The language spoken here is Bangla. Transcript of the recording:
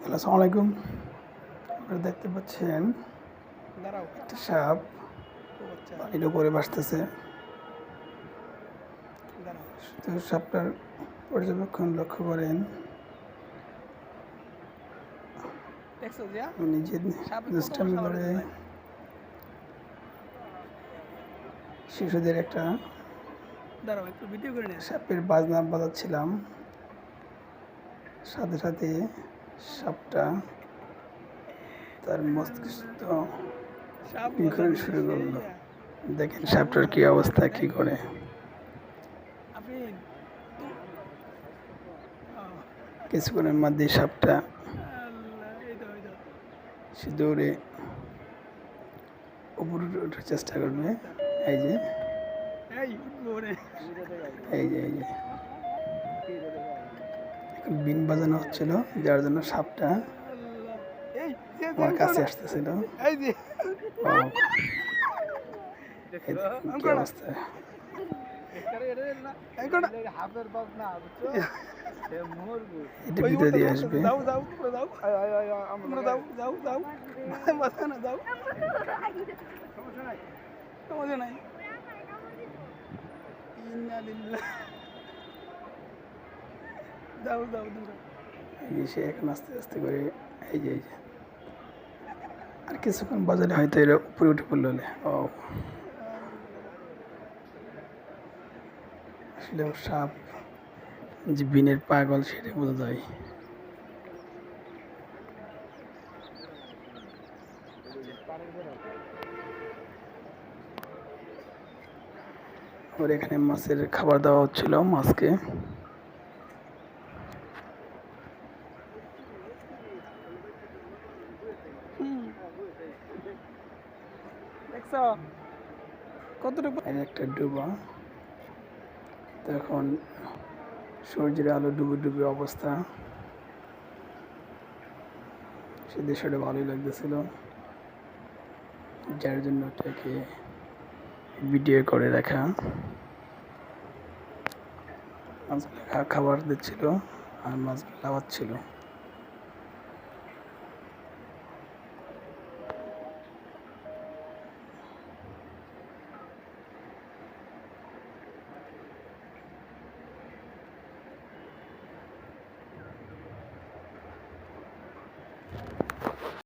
আসসালামু আলাইকুম। আপনারা দেখতে পাচ্ছেন একটা সাপ পানির উপরে ভাসতেছে। শুধু সাপটার পর্যবেক্ষণ লক্ষ্য করেন। নিজে দুষ্টামি করে শিশুদের একটা সাপের বাজনা বাজাচ্ছিলাম, সাথে সাথে সাপটা তার মস্তিষ্ক বিকরণ শুরু করলো। দেখেন সাপটার কি অবস্থা, কি করে। কিছুক্ষণের মধ্যে সাপটা সে দৌড়ে উপরে ওঠার চেষ্টা করবে। এই যে এই যে এখন বিন বাজানো হচ্ছিল, যার জন্য সাপটা আমার কাছে আসতেছিল। কি অবস্থা! এটা ভিতরে দিয়ে আসবে। সে এখন আস্তে আস্তে করে এই যে আর কিছুক্ষণ বাজারে হয়তো এরা উপরে উঠে পড়লো। আসলে সাপ যে বিনের পাগল সেটা বোঝা যায়। ওর এখানে মাছের খাবার দেওয়া হচ্ছিল মাছকে। একটা ডুবা, তখন সূর্যের আলো ডুবে ডুবে অবস্থা। সে দৃশ্যটা ভালোই লাগতেছিল, যার জন্য ওটাকে ভিডিও করে রাখা। মাছগুলো খাবার দিচ্ছিল আর মাছগুলো লাফাচ্ছিল।